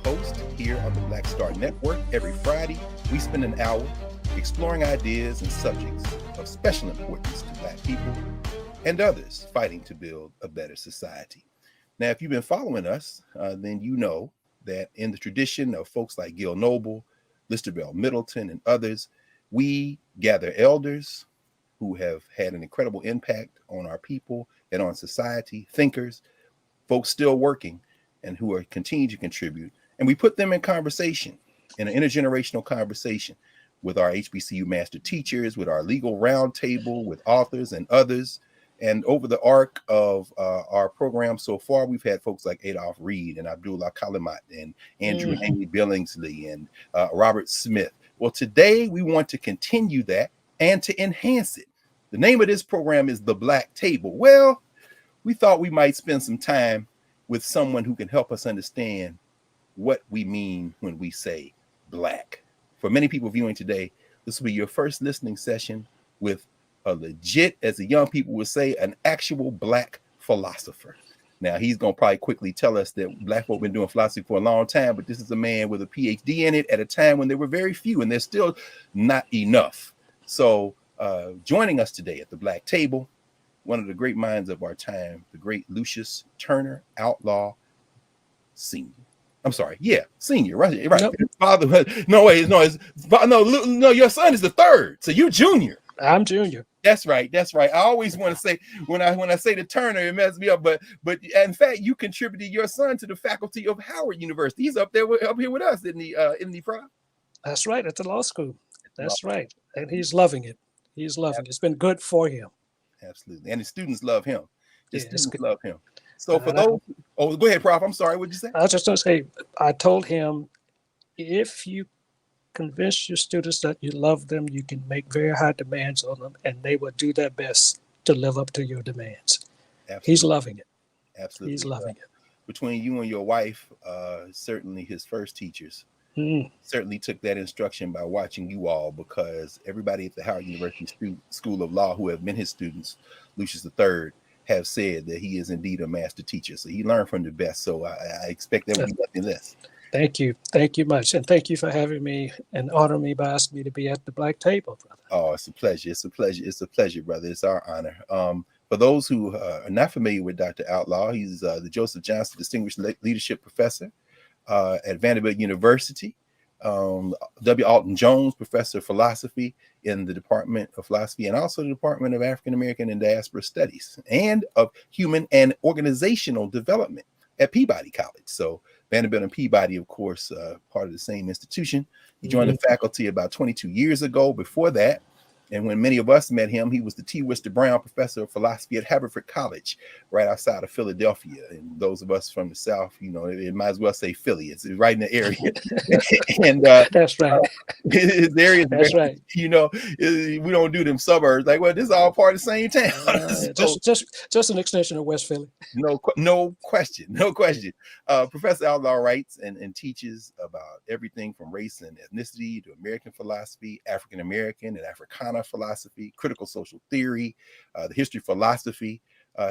host here on the Black Star Network. Every Friday, we spend an hour exploring ideas and subjects of special importance to Black people and others fighting to build a better society. Now, if you've been following us, then you know that in the tradition of folks like Gil Noble, Lister Bell Middleton, and others, we gather elders who have had an incredible impact on our people and on society, thinkers, folks still working, and who are continue to contribute. And we put them in conversation, in an intergenerational conversation with our HBCU master teachers, with our legal roundtable, with authors and others. And over the arc of our program so far, we've had folks like Adolph Reed and Abdullah Kalimat and Andrew Amy Billingsley and Robert Smith. Well, today we want to continue that and to enhance it. The name of this program is The Black Table. Well, we thought we might spend some time with someone who can help us understand what we mean when we say Black. For many people viewing today, this will be your first listening session with a legit, as the young people would say, an actual Black philosopher. Now, he's going to probably quickly tell us that Black folk been doing philosophy for a long time, but this is a man with a PhD in it at a time when there were very few, and there's still not enough. So joining us today at the Black Table, one of the great minds of our time, the great Lucius Turner Outlaw Sr. I'm sorry, Senior, right? Nope. Father, no, your son is the third, so you junior. I'm junior. That's right. I always want to say when I say the Turner, it messes me up. But in fact, you contributed your son to the faculty of Howard University. He's up here with us, isn't he, Prof? That's right, at the law school. That's right, and he's loving it. He's loving it. It's been good for him. Absolutely, and the students love him. Students love him. So for those, go ahead, Prof. I'm sorry. What did you say? I was just going to say, I told him, if you convince your students that you love them, you can make very high demands on them, and they will do their best to live up to your demands. Absolutely. He's loving it. Absolutely, he's loving it. Between you and your wife, certainly his first teachers certainly took that instruction by watching you all, because everybody at the Howard University School of Law who have been his students, Lucius III, have said that he is indeed a master teacher. So he learned from the best. So I expect that will be nothing less. Thank you. Thank you much. And thank you for having me and honoring me by asking me to be at the Black Table, brother. Oh, it's a pleasure. It's a pleasure, brother. It's our honor. For those who are not familiar with Dr. Outlaw, he's the Joseph Johnson Distinguished Leadership Professor at Vanderbilt University. W. Alton Jones Professor of Philosophy in the Department of Philosophy, and also the Department of African American and Diaspora Studies, and of Human and Organizational Development at Peabody College. So Vanderbilt and Peabody, of course, part of the same institution. He joined the faculty about 22 years ago. Before that, and when many of us met him, he was the T. Worcester Brown Professor of Philosophy at Haverford College, right outside of Philadelphia. And those of us from the South, it might as well say Philly. It's right in the area. And that's right. His area, that's right. We don't do them suburbs. Like, well, this is all part of the same town. Just an extension of West Philly. No question. Professor Outlaw writes and teaches about everything from race and ethnicity to American philosophy, African American and Africana philosophy, critical social theory, the history of philosophy.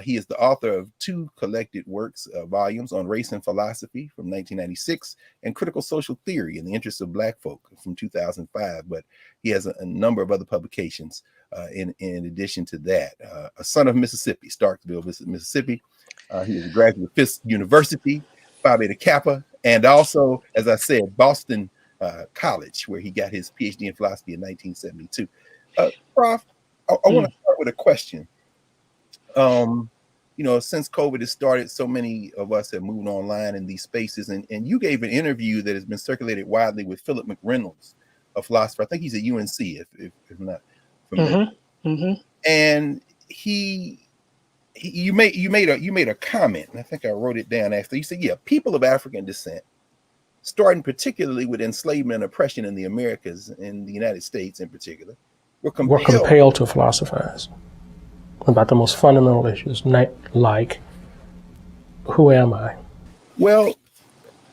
He is the author of 2 collected works, volumes on race and philosophy from 1996, and critical social theory in the interests of Black folk from 2005. But he has a number of other publications in addition to that. A son of Mississippi, Starkville, Mississippi. He is a graduate of Fisk University, Phi Beta Kappa, and also, as I said, Boston College, where he got his PhD in philosophy in 1972. Prof, I want to start with a question. Since COVID has started, so many of us have moved online in these spaces, and you gave an interview that has been circulated widely with Philip McReynolds, a philosopher. I think he's at UNC, if not familiar. And you made a comment, and I think I wrote it down after. You said, people of African descent, starting particularly with enslavement and oppression in the Americas, in the United States in particular, were compelled to philosophize about the most fundamental issues, like, who am I? Well,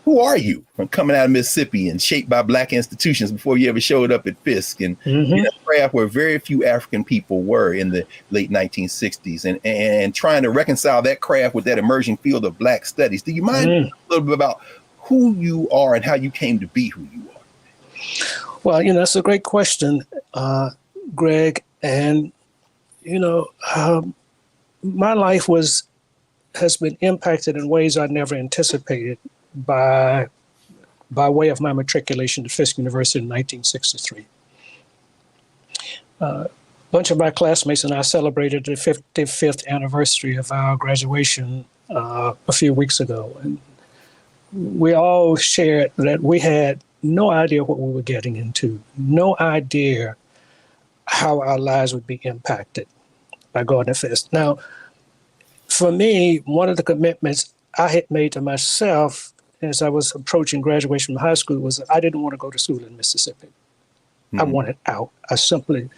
who are you? From coming out of Mississippi and shaped by Black institutions before you ever showed up at Fisk, and a craft where very few African people were in the late 1960s, and trying to reconcile that craft with that emerging field of Black studies. Do you mind a little bit about who you are and how you came to be who you are? Well, that's a great question, Greg. And, my life has been impacted in ways I never anticipated by way of my matriculation to Fisk University in 1963. A bunch of my classmates and I celebrated the 55th anniversary of our graduation a few weeks ago. And we all shared that we had no idea what we were getting into, no idea how our lives would be impacted by going to Fisk. Now, for me, one of the commitments I had made to myself as I was approaching graduation from high school was that I didn't want to go to school in Mississippi. I wanted out. I simply,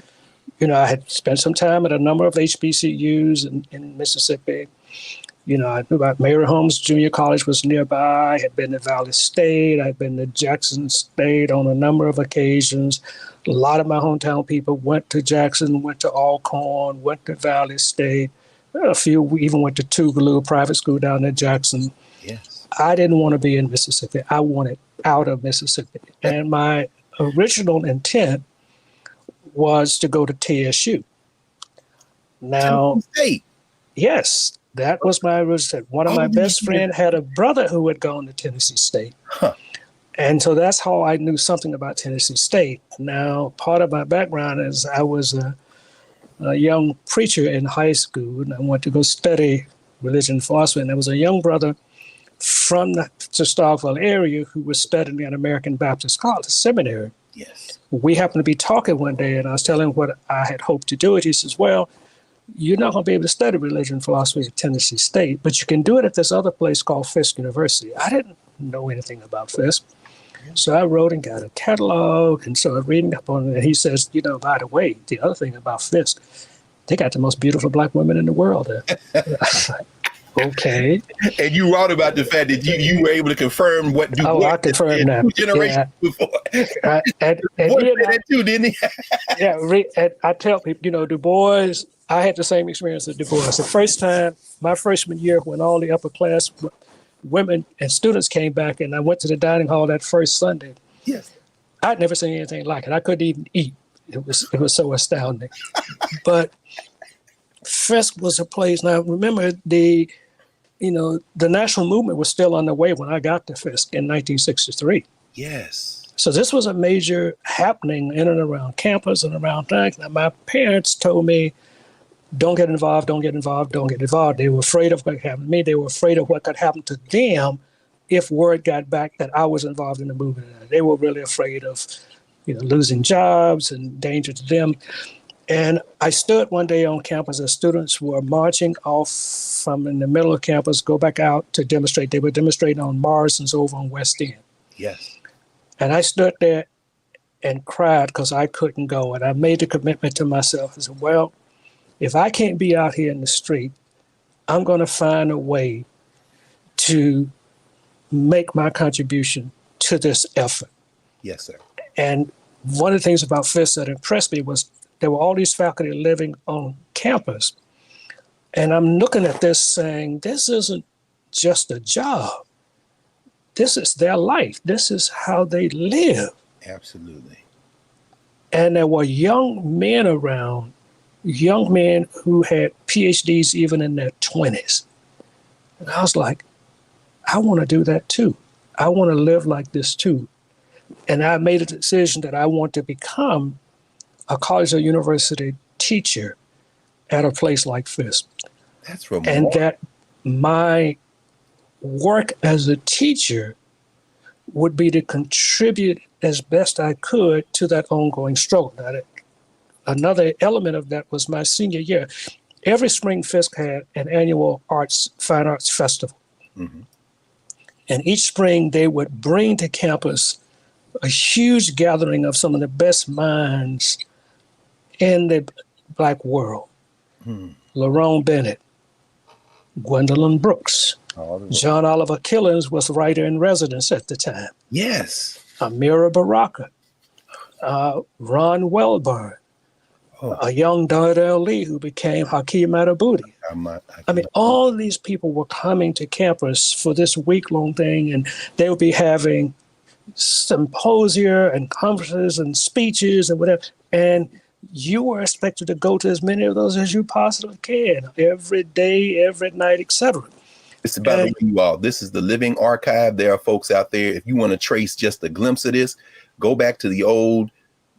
I had spent some time at a number of HBCUs in Mississippi. I knew about Mary Holmes Junior College was nearby. I had been to Valley State. I had been to Jackson State on a number of occasions. A lot of my hometown people went to Jackson, went to Alcorn, went to Valley State. A few even went to Tougaloo, a private school down in Jackson. Yes. I didn't want to be in Mississippi. I wanted out of Mississippi. And my original intent was to go to TSU. Now, Tennessee State. Yes, that was my original. One of my best friends had a brother who had gone to Tennessee State. Huh. And so that's how I knew something about Tennessee State. Now, part of my background is I was a young preacher in high school, and I went to go study religion and philosophy. And there was a young brother from the Starkville area who was studying at American Baptist College Seminary. Yes. We happened to be talking one day, and I was telling him what I had hoped to do. He says, well, you're not going to be able to study religion and philosophy at Tennessee State, but you can do it at this other place called Fisk University. I didn't know anything about Fisk. So I wrote and got a catalog and started reading up on it. And he says, by the way, the other thing about Fisk, they got the most beautiful black women in the world there. I was like, okay. And you wrote about the fact that you were able to confirm what Du Bois I confirmed that. 2 generations before. And that too, didn't he? and I tell people, Du Bois, I had the same experience as Du Bois. The first time, my freshman year, when all the upper class women and students came back, and I went to the dining hall that first Sunday. Yes. I'd never seen anything like it. I couldn't even eat. It was so astounding. But Fisk was a place. Now, remember, the national movement was still underway when I got to Fisk in 1963. Yes. So this was a major happening in and around campus and around things. Now, my parents told me, don't get involved, don't get involved, don't get involved. They were afraid of what happened to me. They were afraid of what could happen to them if word got back that I was involved in the movement. They were really afraid of, losing jobs and danger to them. And I stood one day on campus as students were marching off from in the middle of campus, go back out to demonstrate. They were demonstrating on Morrison's over on West End. Yes. And I stood there and cried because I couldn't go. And I made the commitment to myself. I said, well, if I can't be out here in the street, I'm going to find a way to make my contribution to this effort. Yes, sir. And one of the things about Fisk that impressed me was there were all these faculty living on campus. And I'm looking at this saying, this isn't just a job. This is their life. This is how they live. Absolutely. And there were young men around, young men who had PhDs even in their 20s. And I was like, I want to do that too. I want to live like this too. And I made a decision that I want to become a college or university teacher at a place like Fisk. That's remarkable. And that my work as a teacher would be to contribute as best I could to that ongoing struggle. Now, another element of that was my senior year. Every spring, Fisk had an annual fine arts festival. Mm-hmm. And each spring, they would bring to campus a huge gathering of some of the best minds in the Black world. Lerone Bennett, Gwendolyn Brooks, John Oliver Killens was writer in residence at the time. Yes. Amira Baraka, Ron Wellborn, a young Darrell Lee who became Hakeem Matabuti. I mean, all these people were coming to campus for this week-long thing, and they would be having symposia and conferences and speeches and whatever. And you were expected to go to as many of those as you possibly can, every day, every night, etc. It's about you all. This is the living archive. There are folks out there. If you want to trace just a glimpse of this, go back to the old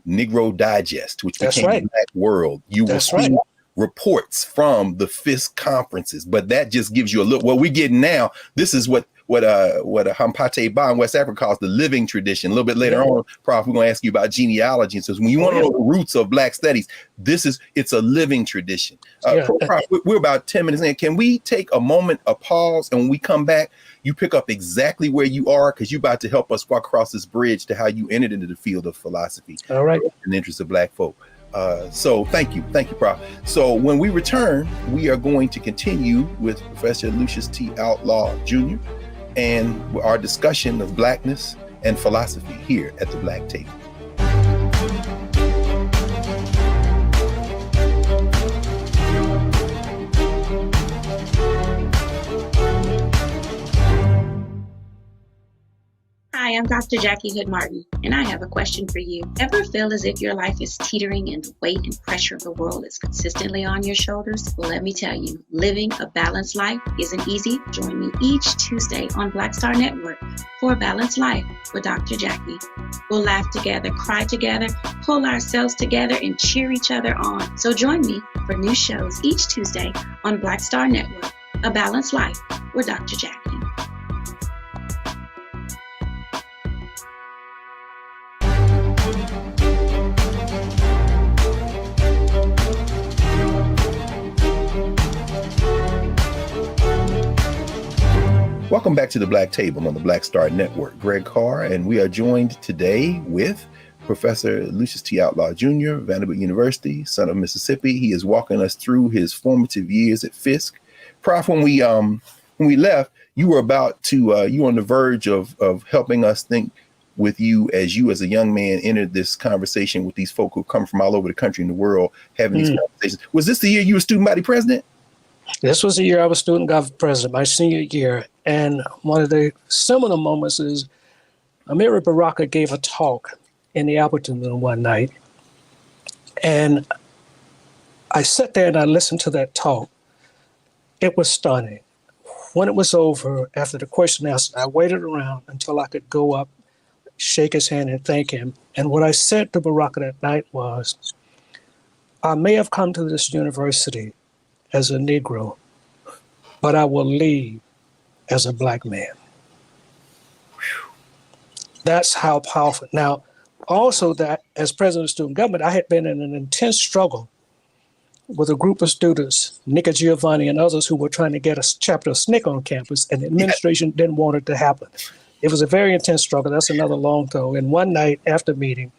Negro Digest, which became Black World. You will see reports from the Fisk conferences, but that just gives you a look. What we're getting now, this is what Hampate Ba in West Africa calls the living tradition. A little bit later on, Prof, we're going to ask you about genealogy. And so when you want to know the roots of Black studies, it's a living tradition. Prof, we're about 10 minutes in. Can we take a moment, a pause, and when we come back, you pick up exactly where you are, because you're about to help us walk across this bridge to how you entered into the field of philosophy. All right. In the interest of Black folk. So thank you, Prof. So when we return, we are going to continue with Professor Lucius T. Outlaw Jr. and our discussion of Blackness and philosophy here at the Black Table. Hi, I'm Dr. Jackie Hood Martin, and I have a question for you. Ever feel as if your life is teetering and the weight and pressure of the world is consistently on your shoulders? Well, let me tell you, living a balanced life isn't easy. Join me each Tuesday on Black Star Network for a Balanced Life with Dr. Jackie. We'll laugh together, cry together, pull ourselves together, and cheer each other on. So join me for new shows each Tuesday on Black Star Network, A Balanced Life with Dr. Jackie. Welcome back to the Black Table on the Black Star Network. Greg Carr, and we are joined today with Professor Lucius T. Outlaw Jr., Vanderbilt University, son of Mississippi. He is walking us through his formative years at Fisk. Prof, when we left, you were you were on the verge of helping us think with you as a young man entered this conversation with these folk who come from all over the country and the world having these conversations. Was this the year you were student body president? This was the year I was student government president, my senior year. And one of the seminal moments is Amiri Baraka gave a talk in the Appleton Room one night. And I sat there and I listened to that talk. It was stunning. When it was over, after the question asked, I waited around until I could go up, shake his hand and thank him. And what I said to Baraka that night was, I may have come to this university as a Negro, but I will leave as a Black man. That's how powerful. Now, also that as president of student government, I had been in an intense struggle with a group of students, Nika Giovanni and others, who were trying to get a chapter of SNCC on campus, and the administration didn't want it to happen. It was a very intense struggle. That's another long throw. And one night after meeting,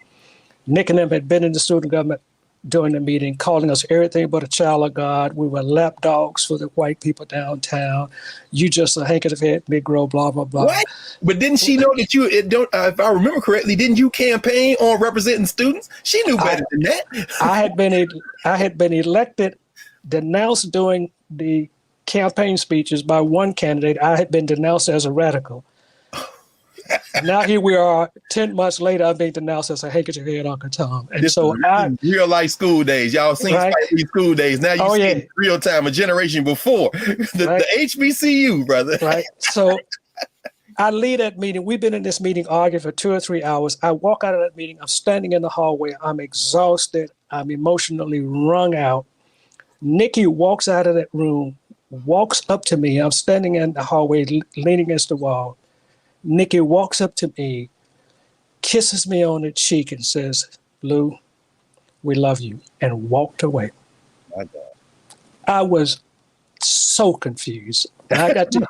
Nick and them had been in the student government during the meeting, calling us everything but a child of God. We were lapdogs for the white people downtown. You just a hank of the head Negro, blah, blah, blah. What? But didn't she know that if I remember correctly, didn't you campaign on representing students? She knew better than that. I had been elected, denounced during the campaign speeches by one candidate. I had been denounced as a radical. Now here we are, 10 months later, I'm being denounced as a handkerchief head Uncle Tom. And this so real life school days. Y'all seen these school days. Now you see real time, a generation before. The HBCU, brother. Right. So I lead that meeting. We've been in this meeting arguing for 2 or 3 hours. I walk out of that meeting. I'm standing in the hallway. I'm exhausted. I'm emotionally wrung out. Nikki walks out of that room, walks up to me. I'm standing in the hallway, leaning against the wall. Nikki walks up to me, kisses me on the cheek and says, Lou, we love you, and walked away. My God. I was so confused. And I got to,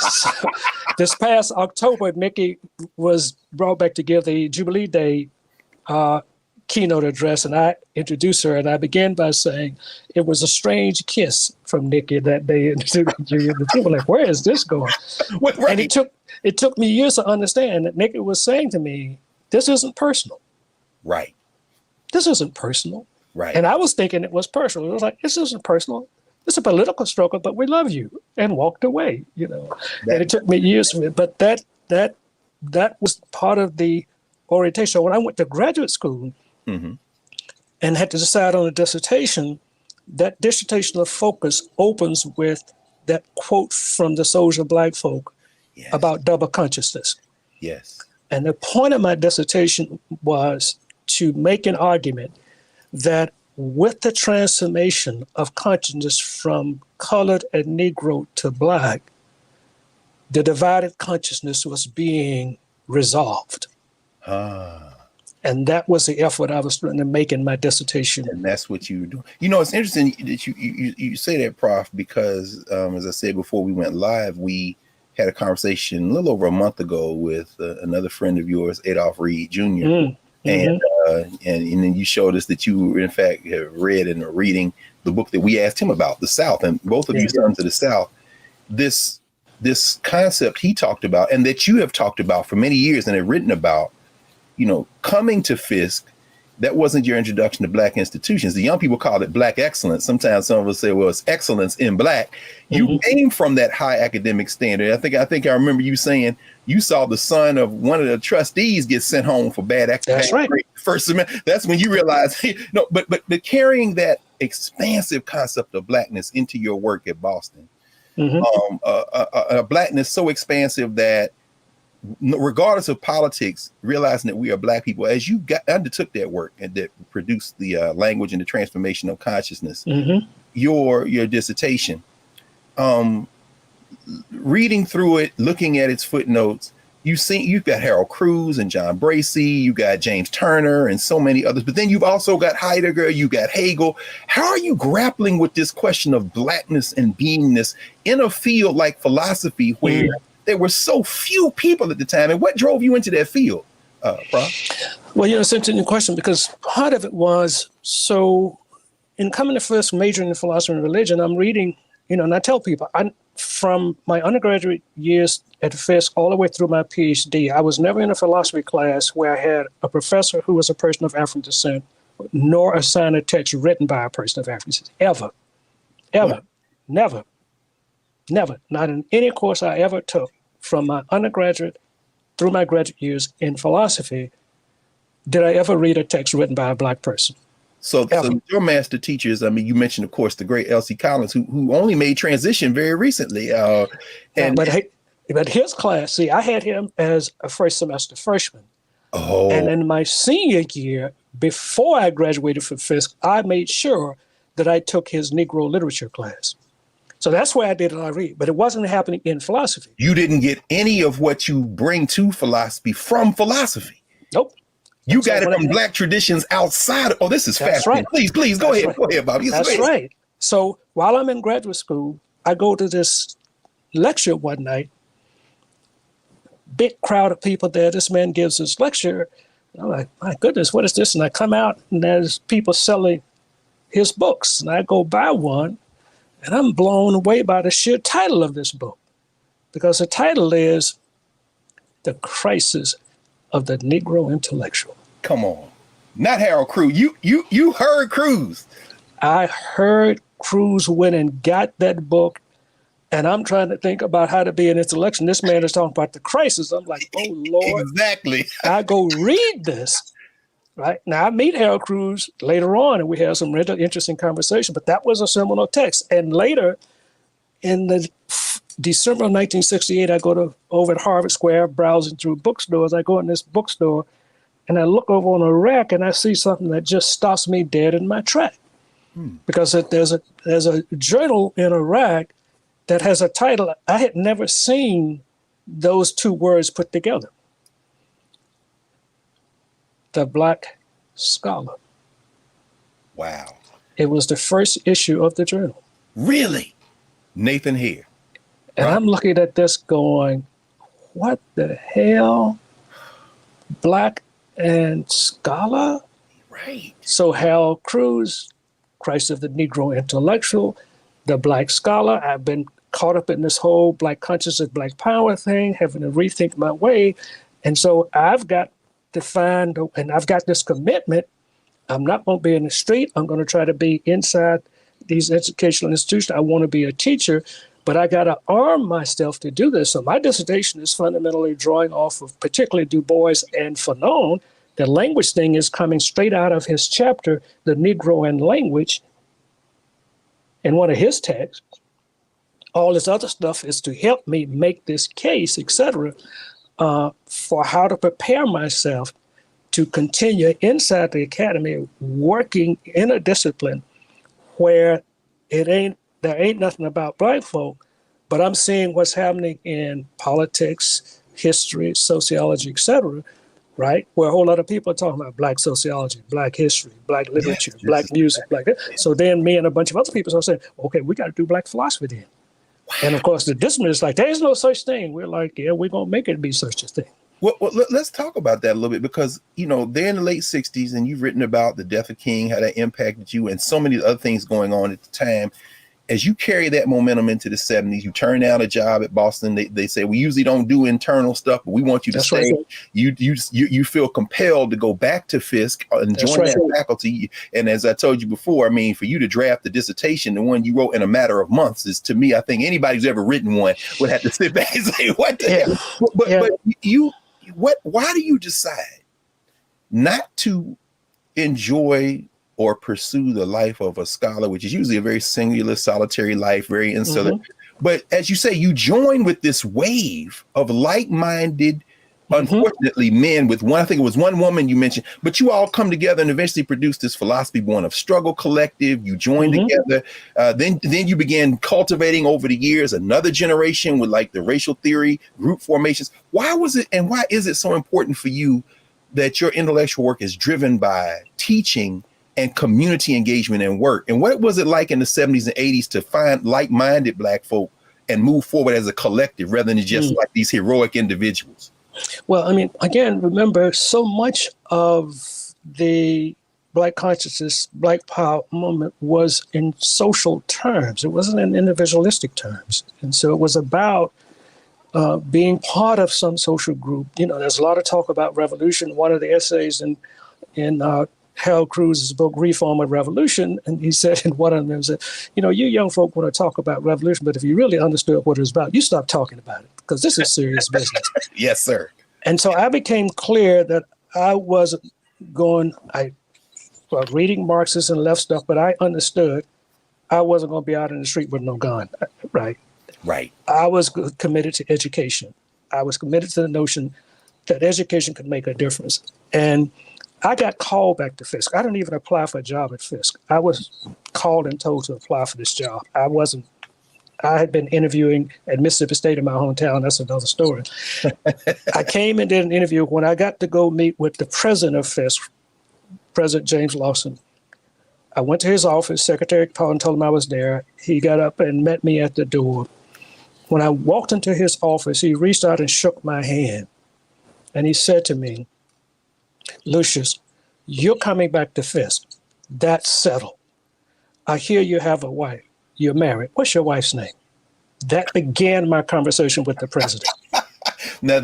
so this past October, Nikki was brought back to give the Jubilee Day keynote address, and I introduced her, and I began by saying it was a strange kiss from Nikki that day. And the people were like, where is this going? And it took me years to understand that Nikki was saying to me, this isn't personal. Right. This isn't personal. Right. And I was thinking it was personal. It was like, this isn't personal. It's a political struggle, but we love you, and walked away, you know. And it took me years from it, but that was part of the orientation. So when I went to graduate school Mm-hmm. and had to decide on a dissertation, that dissertational focus opens with that quote from the Soldier Black folk Yes. about double consciousness. Yes. And the point of my dissertation was to make an argument that with the transformation of consciousness from colored and Negro to Black, the divided consciousness was being resolved. And that was the effort I was trying to make in my dissertation. And that's what you were doing. You know, it's interesting that you say that, Prof, because as I said before we went live, we had a conversation a little over a month ago with another friend of yours, Adolph Reed Jr. And then you showed us that you, in fact, have read and are reading the book that we asked him about, The South, and both of you sons of the South. This concept he talked about, and that you have talked about for many years and have written about, you know, coming to Fisk, that wasn't your introduction to Black institutions. The young people call it Black excellence. Sometimes some of us say, well, it's excellence in Black. You came from that high academic standard. I think I remember you saying you saw the son of one of the trustees get sent home for bad academic. That's right. First semester. That's when you realize, no, but carrying that expansive concept of Blackness into your work at Boston, a Blackness so expansive that regardless of politics, realizing that we are Black people, as you undertook that work and that produced the language and the transformation of consciousness, your dissertation, reading through it, looking at its footnotes, you've got Harold Cruz and John Bracey, you got James Turner and so many others, but then you've also got Heidegger, you got Hegel. How are you grappling with this question of Blackness and beingness in a field like philosophy where there were so few people at the time? And what drove you into that field, Prof? Well, it's an interesting question, because part of it was, so in coming to Fisk, majoring in philosophy and religion, I'm reading, and I tell people, from my undergraduate years at Fisk all the way through my PhD, I was never in a philosophy class where I had a professor who was a person of African descent, nor assigned a text written by a person of African descent. Ever. Never. Not in any course I ever took from my undergraduate through my graduate years in philosophy did I ever read a text written by a Black person. So your master teachers, I mean, you mentioned, of course, the great Elsie Collins, who only made transition very recently. But his class, see, I had him as a first semester freshman. Oh. And in my senior year, before I graduated from Fisk, I made sure that I took his Negro literature class. So that's where I did a lot of reading, but it wasn't happening in philosophy. You didn't get any of what you bring to philosophy from philosophy. Nope. You got it from Black traditions outside. Oh, this is fascinating. Right. Please go ahead. Right. Go ahead, Bobby. That's right. So while I'm in graduate school, I go to this lecture one night. Big crowd of people there. This man gives this lecture. I'm like, my goodness, what is this? And I come out and there's people selling his books. And I go buy one and I'm blown away by the sheer title of this book. Because the title is The Crisis of the Negro Intellectual. Come on. Not Harold Cruz. You heard Cruz. I heard Cruz went and got that book, and I'm trying to think about how to be an intellectual. This man is talking about the crisis. I'm like, oh, Lord. Exactly. I go read this, right? Now, I meet Harold Cruz later on, and we have some really interesting conversation, but that was a seminal text. And later, in the December of 1968, I go over at Harvard Square, browsing through bookstores. I go in this bookstore, and I look over on a rack, and I see something that just stops me dead in my track. Because there's a journal in a rack that has a title. I had never seen those two words put together. The Black Scholar. Wow. It was the first issue of the journal. Really? Nathan Hare. And I'm looking at this going, what the hell? Black and Scholar? Right. So Harold Cruz, Crisis of the Negro Intellectual, the Black Scholar. I've been caught up in this whole Black consciousness, Black power thing, having to rethink my way. And so I've got to find, and I've got this commitment I'm not going to be in the street. I'm going to try to be inside these educational institutions. I want to be a teacher, but I got to arm myself to do this. So my dissertation is fundamentally drawing off of particularly Du Bois and Fanon. The language thing is coming straight out of his chapter, The Negro and Language, in one of his texts. All this other stuff is to help me make this case, etc., for how to prepare myself to continue inside the academy working in a discipline where there ain't nothing about Black folk, but I'm seeing what's happening in politics, history, sociology, etc., right? Where a whole lot of people are talking about Black sociology, Black history, Black literature, Yes, Black music, Black that. So then me and a bunch of other people are saying, okay, we got to do Black philosophy then. And of course, the discipline is like, there's no such thing. We're like, yeah, we're going to make it be such a thing. Well, let's talk about that a little bit, because, they're in the late 60s and you've written about the death of King, how that impacted you, and so many other things going on at the time. As you carry that momentum into the 70s, you turn down a job at Boston. They say, we usually don't do internal stuff, but we want you to stay. Right. You feel compelled to go back to Fisk and join that faculty. And as I told you before, I mean, for you to draft the dissertation, the one you wrote in a matter of months, is, to me, I think anybody who's ever written one would have to sit back and say, what the hell? But why do you decide not to enjoy or pursue the life of a scholar, which is usually a very singular, solitary life, very insular? But as you say, you join with this wave of like-minded, unfortunately, men with one, I think it was one woman you mentioned, but you all come together and eventually produce this Philosophy Born of Struggle collective. You join together. Then you began cultivating over the years another generation with like the racial theory, group formations. Why was it, and why is it so important for you that your intellectual work is driven by teaching and community engagement and work? And what was it like in the 70s and 80s to find like-minded Black folk and move forward as a collective rather than just like these heroic individuals? Well, I mean, again, remember, so much of the Black consciousness, Black power movement was in social terms. It wasn't in individualistic terms. And so it was about being part of some social group. There's a lot of talk about revolution. One of the essays in Harold Cruz's book, Reform and Revolution, and he said in one of them, said, you young folk want to talk about revolution, but if you really understood what it was about, you stop talking about it, because this is serious business. Yes, sir. And so I became clear that I wasn't reading Marxist and left stuff, but I understood I wasn't going to be out in the street with no gun, right? Right. I was committed to education. I was committed to the notion that education could make a difference. And I got called back to Fisk. I didn't even apply for a job at Fisk. I was called and told to apply for this job. I had been interviewing at Mississippi State in my hometown. That's another story. I came and did an interview. When I got to go meet with the president of Fisk, President James Lawson, I went to his office. Secretary Collin told him I was there. He got up and met me at the door. When I walked into his office, he reached out and shook my hand. And he said to me, Lucius, you're coming back to Fisk. That's settled. I hear you have a wife. You're married. What's your wife's name? That began my conversation with the president. Now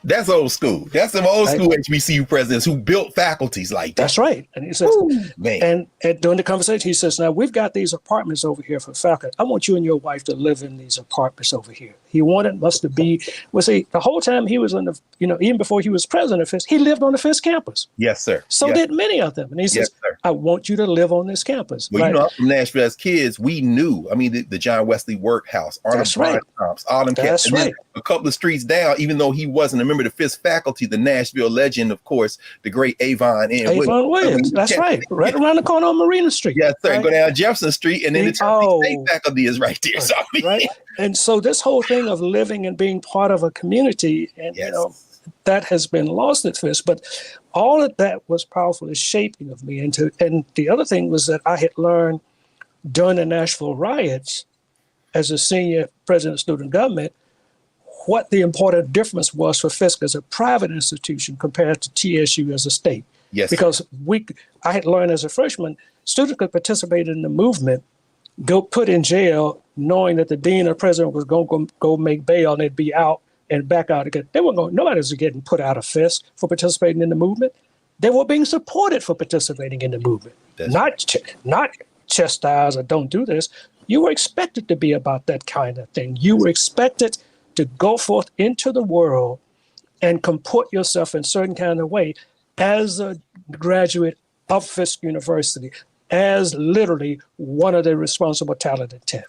that's old school. That's some old school HBCU presidents who built faculties like that. That's right. And he says, and during the conversation, he says, now we've got these apartments over here for faculty. I want you and your wife to live in these apartments over here. He wanted us to be, the whole time he was in the, even before he was president of Fisk, he lived on the Fisk campus. Yes, sir. So did many of them. And he says, I want you to live on this campus. Well, I'm from Nashville. As kids, we knew, the John Wesley Workhouse, Arnold Bryan, all them cats. That's right. A couple of streets down, even though he wasn't a member of the Fisk faculty, the Nashville legend, of course, the great Avon Williams. That's right. Right around the corner on Marina Street. Yes, sir. Right? Go down Jefferson Street, and then the state faculty is right there. So, right. And so this whole thing of living and being part of a community, and that has been lost at Fisk. But all of that was powerful as shaping of me. And the other thing was that I had learned during the Nashville riots, as a senior president of student government, what the important difference was for Fisk as a private institution compared to TSU as a state. Yes. Because I had learned as a freshman, students could participate in the movement, go put in jail, knowing that the dean or president was going to go make bail and they'd be out and back out again. Nobody was getting put out of Fisk for participating in the movement. They were being supported for participating in the movement, not chastised or don't do this. You were expected to be about that kind of thing. You were expected to go forth into the world and comport yourself in a certain kind of way as a graduate of Fisk University, as literally one of the responsible talented 10.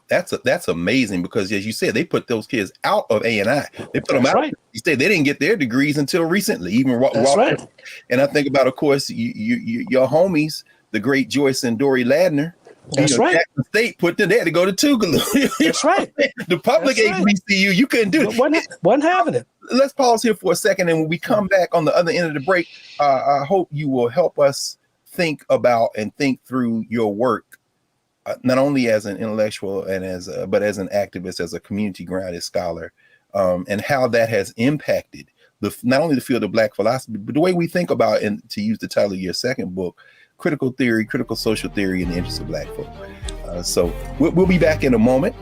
That's amazing, because as you said, they put those kids out of A&I. They put them out. Right. They didn't get their degrees until recently. Even right. And I think about, of course, your homies, the great Joyce and Dory Ladner. That's right. Jackson State put them there to go to Tougaloo. That's right. The public HBCU, you couldn't do it. Wasn't having it. Let's pause here for a second, and when we come back on the other end of the break, I hope you will help us think about and think through your work. Not only as an intellectual and but as an activist, as a community grounded scholar, and how that has impacted not only the field of Black philosophy, but the way we think about, and to use the title of your second book, Critical Theory, Critical Social Theory in the Interest of Black folk. So we'll be back in a moment.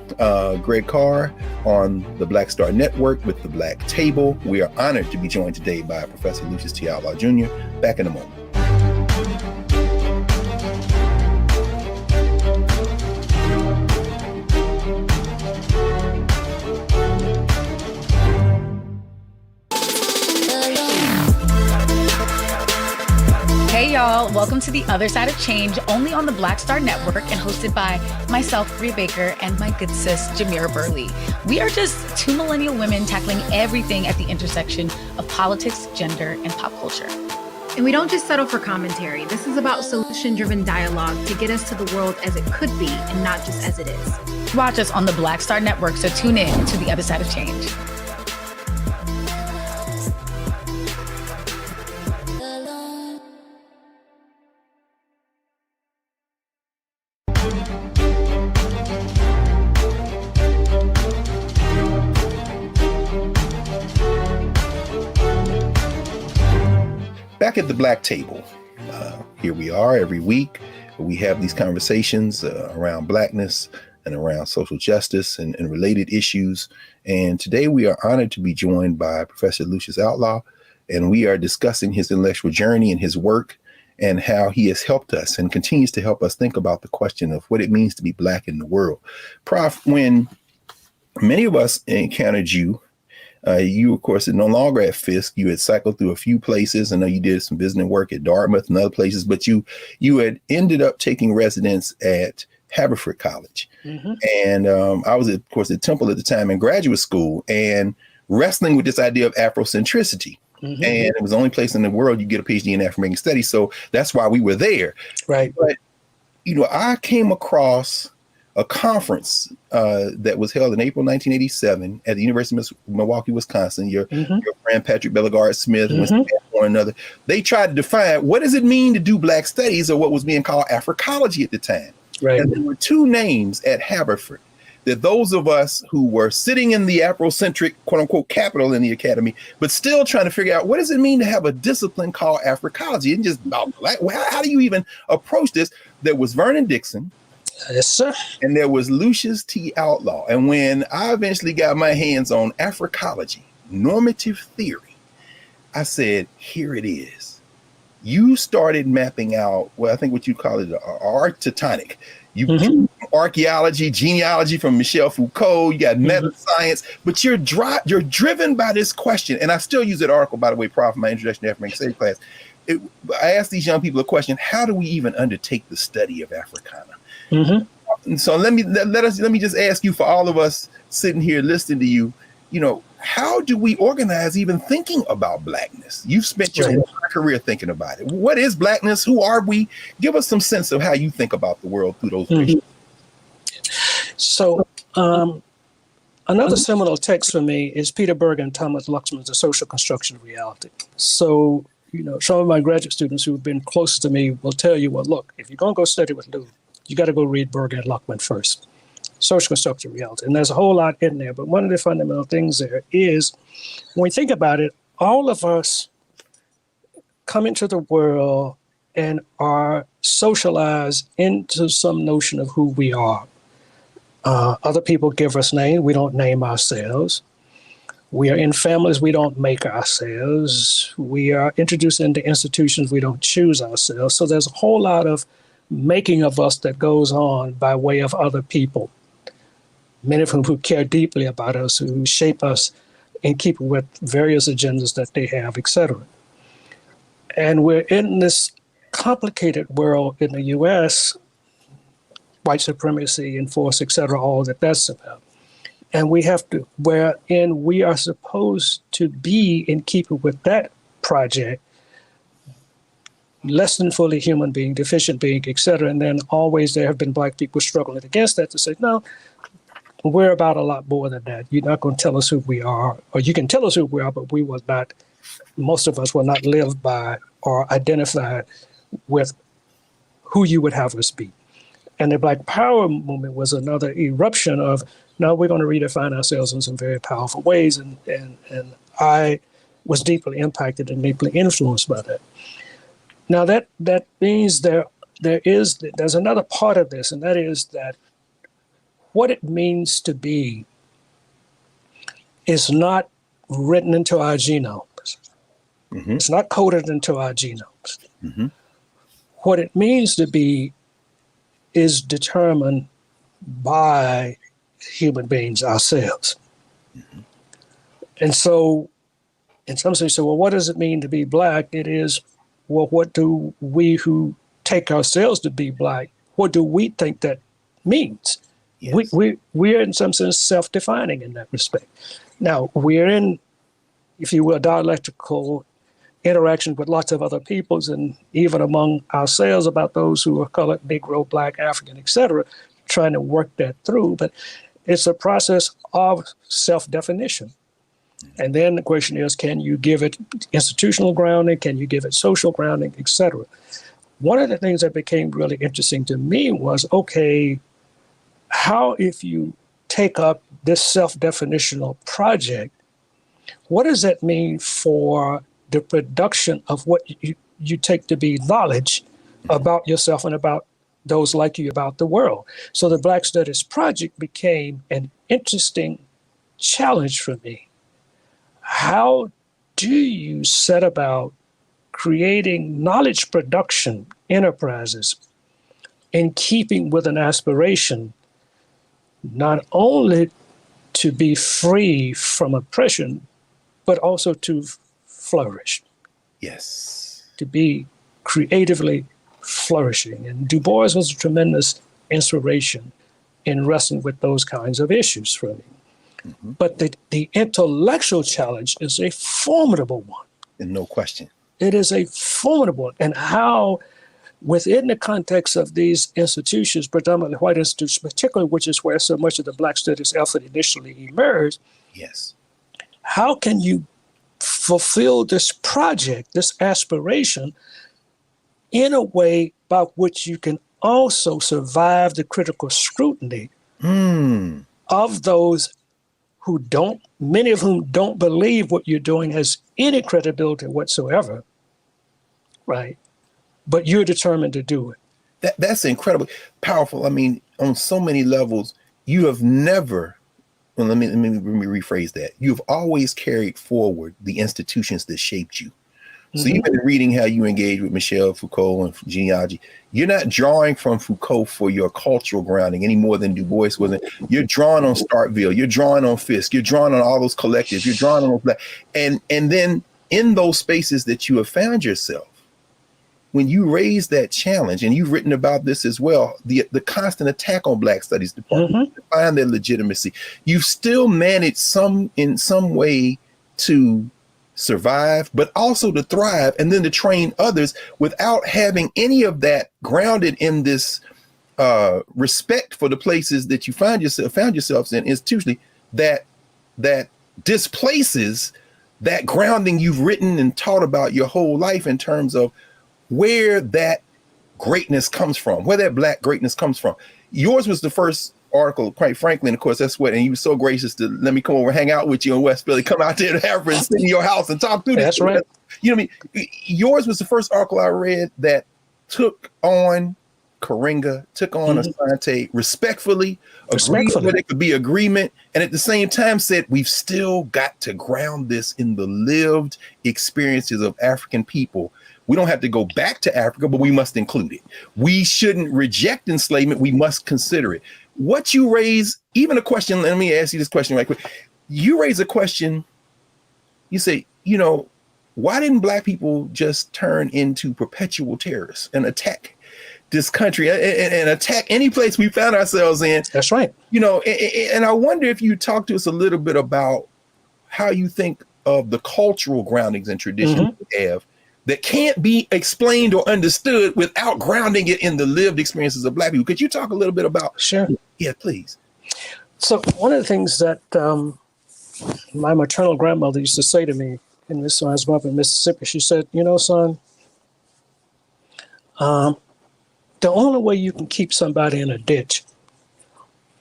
Greg Carr on the Black Star Network with the Black Table. We are honored to be joined today by Professor Lucius T. Outlaw Jr. Back in a moment. Hey y'all, welcome to The Other Side of Change, only on the Black Star Network and hosted by myself, Rhea Baker, and my good sis, Jamira Burley. We are just two millennial women tackling everything at the intersection of politics, gender, and pop culture. And we don't just settle for commentary. This is about solution-driven dialogue to get us to the world as it could be and not just as it is. Watch us on the Black Star Network, so tune in to The Other Side of Change. Back at the Black Table. Here we are every week. We have these conversations around Blackness and around social justice and related issues. And today we are honored to be joined by Professor Lucius Outlaw, and we are discussing his intellectual journey and his work and how he has helped us and continues to help us think about the question of what it means to be Black in the world. Prof, when many of us encountered you, you, of course, are no longer at Fisk. You had cycled through a few places. I know you did some visiting work at Dartmouth and other places, but you had ended up taking residence at Haverford College. Mm-hmm. And I was, of course, at Temple at the time in graduate school and wrestling with this idea of Afrocentricity. Mm-hmm. And it was the only place in the world you get a PhD in Afro-American studies. So that's why we were there. Right. But, I came across a conference that was held in April 1987 at the University of Milwaukee, Wisconsin. Your friend Patrick Bellegarde Smith and one another. They tried to define what does it mean to do Black studies, or what was being called Africology at the time. Right. And there were two names at Haverford that those of us who were sitting in the Afrocentric, quote unquote, capital in the academy, but still trying to figure out what does it mean to have a discipline called Africology, and just about Black. How do you even approach this? There was Vernon Dixon. Yes, sir. And there was Lucius T. Outlaw. And when I eventually got my hands on Africology, normative theory, I said, here it is. You started mapping out, well, I think what you call it, architectonic. You archaeology, genealogy from Michel Foucault, you got meta science, but you're driven by this question. And I still use that article, by the way, Prof, in my introduction to African studies class. I asked these young people a question: how do we even undertake the study of Africana? And so let me just ask you, for all of us sitting here listening to you, how do we organize even thinking about Blackness? You've spent your entire career thinking about it. What is Blackness? Who are we? Give us some sense of how you think about the world through those visions. So another seminal text for me is Peter Berger and Thomas Luxman's The Social Construction of Reality. So, some of my graduate students who have been close to me will tell you, well, look, if you're going to go study with Lou, you got to go read Berger and Luckman first. Social construction of reality. And there's a whole lot in there. But one of the fundamental things there is, when we think about it, all of us come into the world and are socialized into some notion of who we are. Other people give us names. We don't name ourselves. We are in families we don't make ourselves. We are introduced into institutions we don't choose ourselves. So there's a whole lot of making of us that goes on by way of other people, many of who care deeply about us, who shape us in keeping with various agendas that they have, etc. And we're in this complicated world in the U.S., white supremacy, enforced, etc., all that's about. And we have to, wherein we are supposed to be in keeping with that project, less than fully human being, deficient being, etc. And then always there have been Black people struggling against that to say, no, we're about a lot more than that. You're not going to tell us who we are, or you can tell us who we are, but we will not, most of us will not live by or identify with who you would have us be. And the Black Power movement was another eruption of, no, we're going to redefine ourselves in some very powerful ways. And I was deeply impacted and deeply influenced by that. Now that means there's another part of this, and that is that what it means to be is not written into our genomes. Mm-hmm. It's not coded into our genomes. Mm-hmm. What it means to be is determined by human beings ourselves. Mm-hmm. And so, in some sense, well, what does it mean to be Black? It is, well, what do we who take ourselves to be Black, what do we think that means? Yes. We're in some sense self-defining in that respect. Now, we're in, if you will, dialectical interaction with lots of other peoples and even among ourselves about those who are colored, Negro, Black, African, etc., trying to work that through. But it's a process of self-definition. And then the question is, can you give it institutional grounding? Can you give it social grounding, etc.? One of the things that became really interesting to me was, okay, how if you take up this self-definitional project, what does that mean for the production of what you take to be knowledge about yourself and about those like you, about the world? So the Black Studies Project became an interesting challenge for me. How do you set about creating knowledge production enterprises in keeping with an aspiration not only to be free from oppression, but also to flourish? Yes. To be creatively flourishing. And Du Bois was a tremendous inspiration in wrestling with those kinds of issues for me. Mm-hmm. But the intellectual challenge is a formidable one. And no question. It is a formidable one. And how, within the context of these institutions, predominantly white institutions, particularly, which is where so much of the Black studies effort initially emerged, yes, how can you fulfill this project, this aspiration, in a way by which you can also survive the critical scrutiny of those who don't, many of whom don't believe what you're doing has any credibility whatsoever, right? But you're determined to do it. That's incredibly powerful. I mean, on so many levels, you have never, well, let me rephrase that. You've always carried forward the institutions that shaped you. So you've been reading how you engage with Michel Foucault and genealogy. You're not drawing from Foucault for your cultural grounding any more than Du Bois wasn't. You're drawing on Starkville. You're drawing on Fisk. You're drawing on all those collectives. You're drawing on those, and then in those spaces that you have found yourself, when you raise that challenge, and you've written about this as well, the constant attack on Black Studies departments to find their legitimacy, you've still managed in some way to survive, but also to thrive, and then to train others without having any of that grounded in this respect for the places that you found yourselves in institutionally, that displaces that grounding you've written and taught about your whole life in terms of where that greatness comes from, where that Black greatness comes from. Yours was the first article, quite frankly, and of course that's what, and you were so gracious to let me come over and hang out with you in West Philly, come out there to Harvard and sit in your house and talk through this. That's right. You know what I mean? Yours was the first article I read that took on Karinga, took on Asante respectfully, agreed where there could be agreement, and at the same time said, we've still got to ground this in the lived experiences of African people. We don't have to go back to Africa, but we must include it. We shouldn't reject enslavement. We must consider it. What you raise, even a question, let me ask you this question right quick. You raise a question, you say, you know, why didn't Black people just turn into perpetual terrorists and attack this country and attack any place we found ourselves in? That's right. You know, and I wonder if you talk to us a little bit about how you think of the cultural groundings and traditions we have that can't be explained or understood without grounding it in the lived experiences of Black people. Could you talk a little bit about? Sure. Yeah, please. So one of the things that my maternal grandmother used to say to me, and this when I was up in Mississippi, she said, you know, son, the only way you can keep somebody in a ditch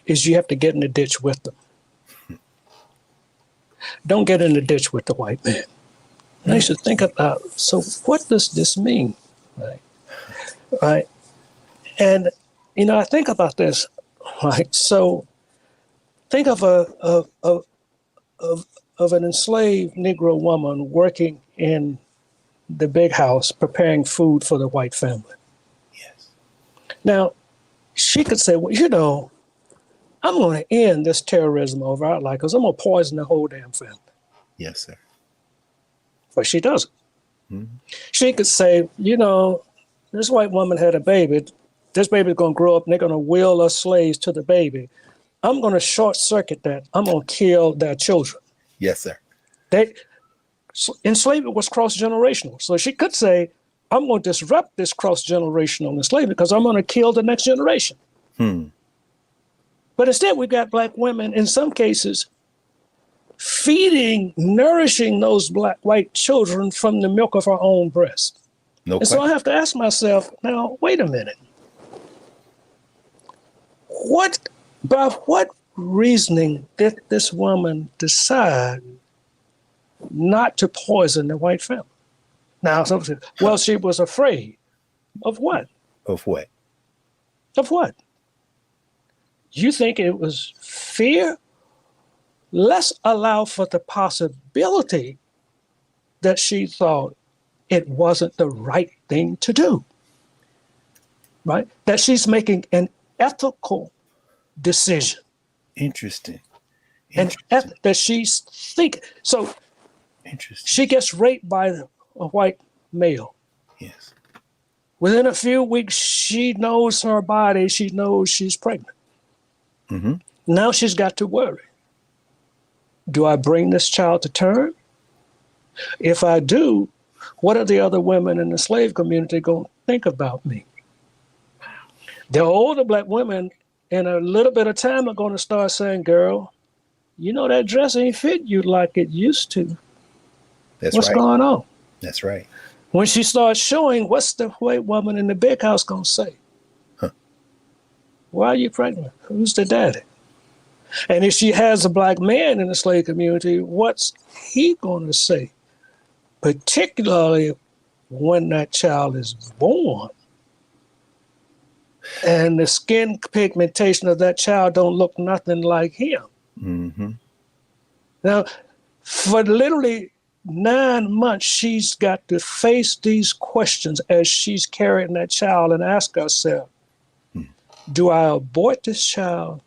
is you have to get in the ditch with them. Don't get in the ditch with the white man. And I used to think about, so what does this mean? Right. And, you know, I think about this, right? So think of of an enslaved Negro woman working in the big house, preparing food for the white family. Yes. Now, she could say, well, you know, I'm going to end this terrorism over our life because I'm going to poison the whole damn family. Yes, sir. But she doesn't. She could say, you know, this white woman had a baby. This baby's going to grow up and they're going to will us slaves to the baby. I'm going to short circuit that. I'm going to kill their children. Yes, sir. Enslavement was cross-generational. So she could say, I'm going to disrupt this cross-generational enslavement because I'm going to kill the next generation. But instead, we've got Black women, in some cases, feeding, nourishing those white children from the milk of our own breast. So I have to ask myself, now, wait a minute. By what reasoning did this woman decide not to poison the white family? Now, some say, well, she was afraid. Of what? Of what? Of what? You think it was fear? Let's allow for the possibility that she thought it wasn't the right thing to do, right? That she's making an ethical decision. Interesting. And that she's thinking. So interesting. She gets raped by a white male. Yes. Within a few weeks, she knows her body. She knows she's pregnant. Now she's got to worry. Do I bring this child to term? If I do, what are the other women in the slave community going to think about me? The older Black women in a little bit of time are going to start saying, girl, you know that dress ain't fit you like it used to. What's going on? That's right. When she starts showing, what's the white woman in the big house going to say? Why are you pregnant? Who's the daddy? And if she has a Black man in the slave community, what's he going to say? Particularly when that child is born and the skin pigmentation of that child don't look nothing like him. Now, for literally 9 months, she's got to face these questions as she's carrying that child and ask herself, do I abort this child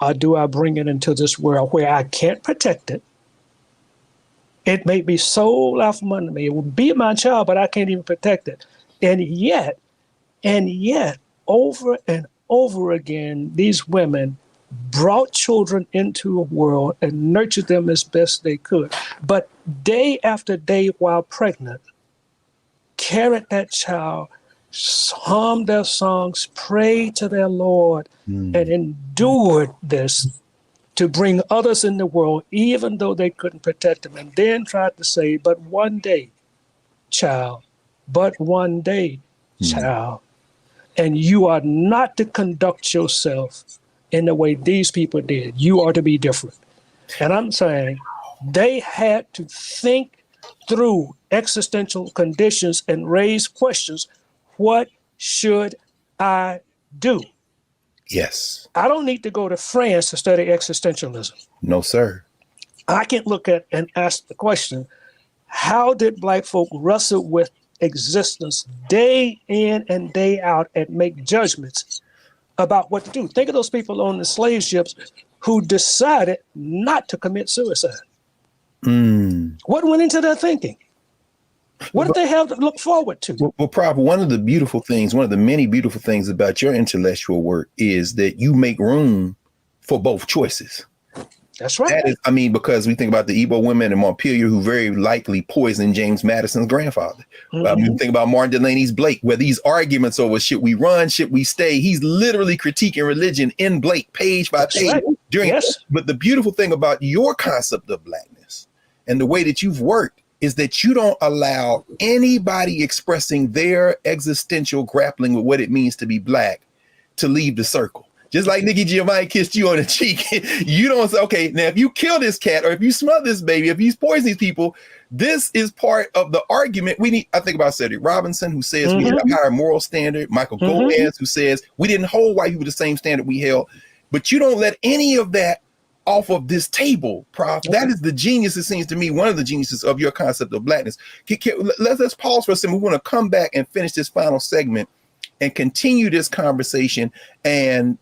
or do I bring it into this world where I can't protect it? It may be sold out from under me. It will be my child, but I can't even protect it. And yet, over and over again, these women brought children into a world and nurtured them as best they could. But day after day while pregnant, carried that child, hummed their songs, prayed to their Lord, and endured this to bring others in the world, even though they couldn't protect them, and then tried to say, but one day, child, but one day, child, and you are not to conduct yourself in the way these people did. You are to be different. And I'm saying they had to think through existential conditions and raise questions. What should I do. Yes. I don't need to go to France to study existentialism. No, sir. I can look at and ask the question, how did Black folk wrestle with existence day in and day out and make judgments about what to do? Think of those people on the slave ships who decided not to commit suicide. What went into their thinking? What did they have to look forward to? Well, Prof, one of the many beautiful things about your intellectual work is that you make room for both choices. That's right. Because we think about the Igbo women in Montpelier who very likely poisoned James Madison's grandfather. We think about Martin Delaney's Blake, where these arguments over should we run, should we stay? He's literally critiquing religion in Blake, page by page. But the beautiful thing about your concept of Blackness and the way that you've worked is that you don't allow anybody expressing their existential grappling with what it means to be Black to leave the circle. Just like Nikki Giovanni kissed you on the cheek, you don't say, okay, now if you kill this cat or if you smother this baby, if you poison these people, this is part of the argument. I think about Cedric Robinson, who says we have a higher moral standard. Michael Goins, who says we didn't hold white people the same standard we held. But you don't let any of that off of this table, Prof. That is the genius, it seems to me, one of the geniuses of your concept of Blackness. Let's pause for a second. We want to come back and finish this final segment and continue this conversation and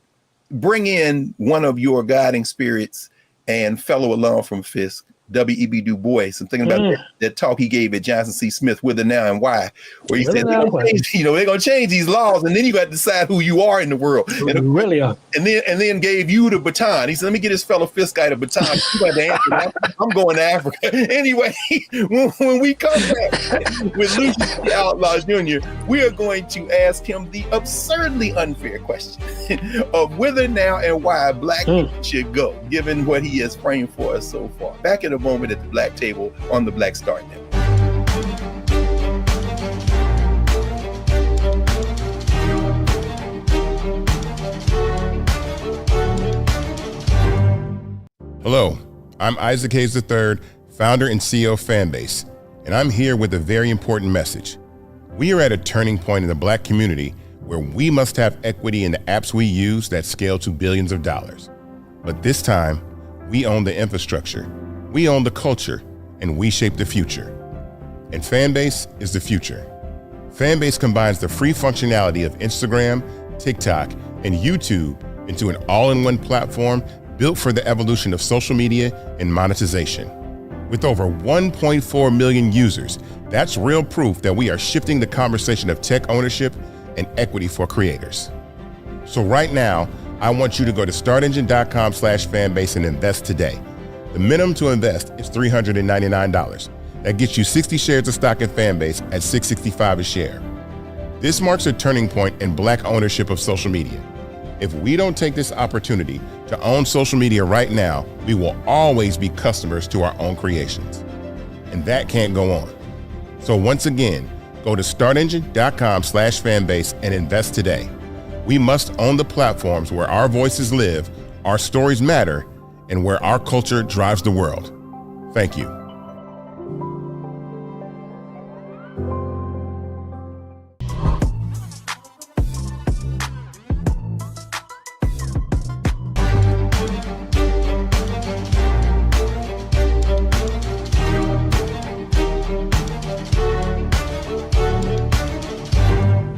bring in one of your guiding spirits and fellow alum from Fisk, W.E.B. Du Bois. I'm thinking about that talk he gave at Johnson C. Smith, Whither Now and Why, where he said, they're going to change these laws, and then you got to decide who you are in the world. And, really are. And then gave you the baton. He said, let me get this fellow Fisk guy the baton. You got to answer. I'm going to Africa. Anyway, when we come back with Lucius T. Outlaw Jr., we are going to ask him the absurdly unfair question of whether now and why Black people should go, given what he has framed for us so far. Back in a moment at the Black Table on the Black Star Network. Hello, I'm Isaac Hayes III, founder and CEO of Fanbase, and I'm here with a very important message. We are at a turning point in the Black community where we must have equity in the apps we use that scale to billions of dollars. But this time, we own the infrastructure, we own the culture, and we shape the future. And Fanbase is the future. Fanbase combines the free functionality of Instagram, TikTok, and YouTube into an all-in-one platform built for the evolution of social media and monetization. With over 1.4 million users, that's real proof that we are shifting the conversation of tech ownership and equity for creators. So right now, I want you to go to startengine.com/fanbase and invest today. The minimum to invest is $399. That gets you 60 shares of stock in Fanbase at $665 a share. This marks a turning point in Black ownership of social media. If we don't take this opportunity to own social media right now, we will always be customers to our own creations. And that can't go on. So once again, go to startengine.com/fanbase and invest today. We must own the platforms where our voices live, our stories matter, and where our culture drives the world. Thank you.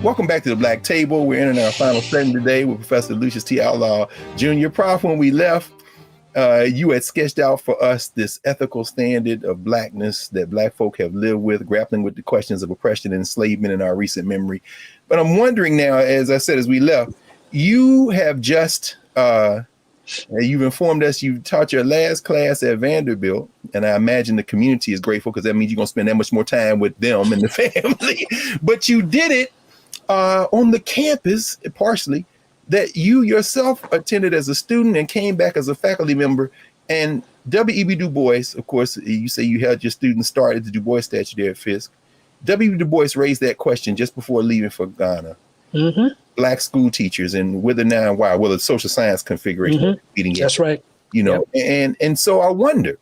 Welcome back to the Black Table. We're in our final segment today with Professor Lucius T. Outlaw Jr. Prof, when we left, you had sketched out for us this ethical standard of Blackness that Black folk have lived with, grappling with the questions of oppression and enslavement in our recent memory. But I'm wondering now, as I said, as we left, you have just, you've informed us you taught your last class at Vanderbilt, and I imagine the community is grateful because that means you're going to spend that much more time with them and the family. But you did it on the campus, partially, that you yourself attended as a student and came back as a faculty member. And W.E.B. Du Bois, of course, you say you had your students start at the Du Bois statue there at Fisk. W.E.B. Du Bois raised that question just before leaving for Ghana. Black school teachers and whether now and why, well, the social science configuration. That's right. You know, and so I wonder,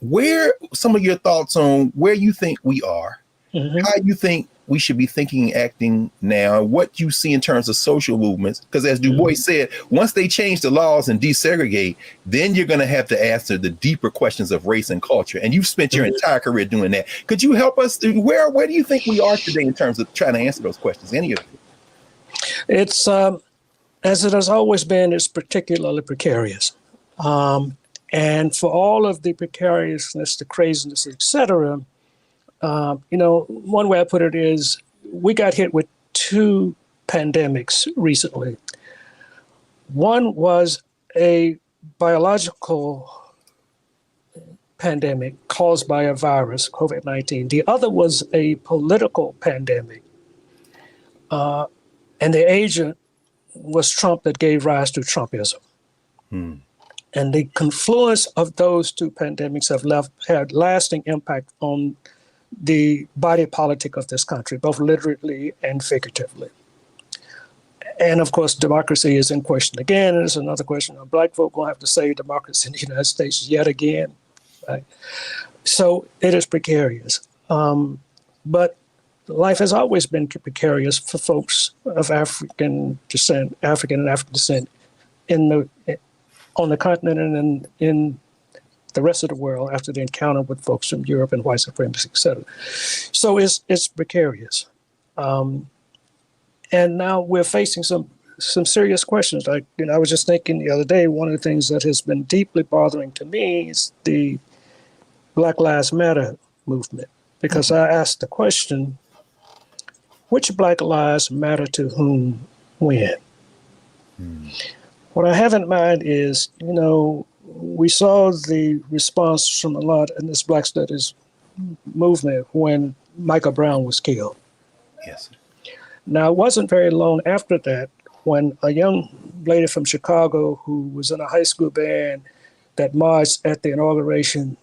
where some of your thoughts on where you think we are, how you think we should be thinking and acting now, what you see in terms of social movements. Because as Du Bois said, once they change the laws and desegregate, then you're going to have to answer the deeper questions of race and culture. And you've spent your entire career doing that. Could you help us? Where do you think we are today in terms of trying to answer those questions? Any of it? It's, as it has always been, it's particularly precarious. And for all of the precariousness, the craziness, etc., one way I put it is we got hit with two pandemics recently. One was a biological pandemic caused by a virus, COVID-19. The other was a political pandemic. And the agent was Trump that gave rise to Trumpism. And the confluence of those two pandemics have had lasting impact on the body politic of this country, both literally and figuratively. And of course, democracy is in question again. And it's another question of Black folk will have to save democracy in the United States yet again. Right? So it is precarious. But life has always been precarious for folks of African and African descent on the continent and in the rest of the world after the encounter with folks from Europe and white supremacy, et cetera. So it's precarious. And now we're facing some serious questions. I was just thinking the other day, one of the things that has been deeply bothering to me is the Black Lives Matter movement, because I asked the question, which Black lives matter to whom, when? What I have in mind is, we saw the response from a lot in this Black Studies movement when Michael Brown was killed. Yes. Now, it wasn't very long after that when a young lady from Chicago who was in a high school band that marched at the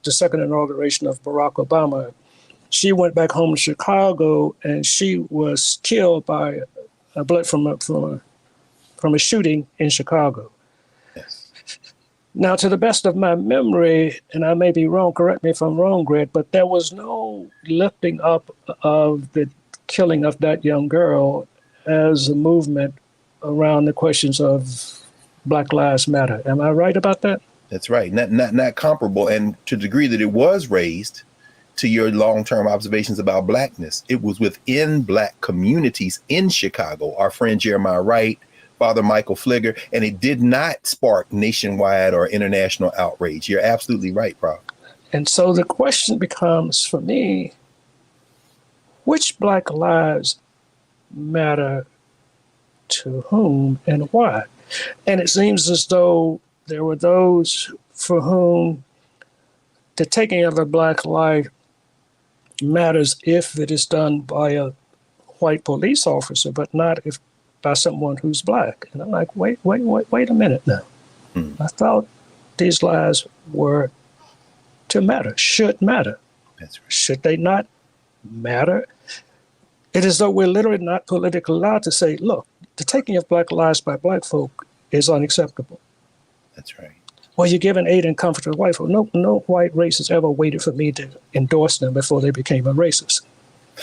second inauguration of Barack Obama, she went back home to Chicago and she was killed by a bullet from a shooting in Chicago. Yes. Now, to the best of my memory, and I may be wrong, correct me if I'm wrong, Greg, but there was no lifting up of the killing of that young girl as a movement around the questions of Black Lives Matter. Am I right about that? That's right. Not comparable. And to the degree that it was raised, to your long-term observations about Blackness, it was within Black communities in Chicago. Our friend Jeremiah Wright, Father Michael Fligger, and it did not spark nationwide or international outrage. You're absolutely right, Prof. And so the question becomes, for me, which Black lives matter to whom and why? And it seems as though there were those for whom the taking of a Black life matters if it is done by a white police officer, but not if by someone who's Black. And I'm like, wait a minute now. I thought these lives were to matter, should matter. That's right. Should they not matter? It is though we're literally not politically allowed to say, look, the taking of Black lives by Black folk is unacceptable. That's right. Well, you're giving aid and comfort to white folk. No white racist ever waited for me to endorse them before they became a racist.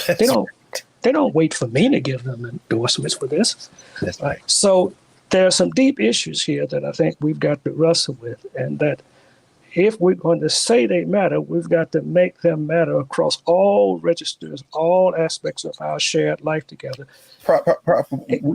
They don't wait for me to give them endorsements for this. That's right. So there are some deep issues here that I think we've got to wrestle with, and that if we're going to say they matter, we've got to make them matter across all registers, all aspects of our shared life together.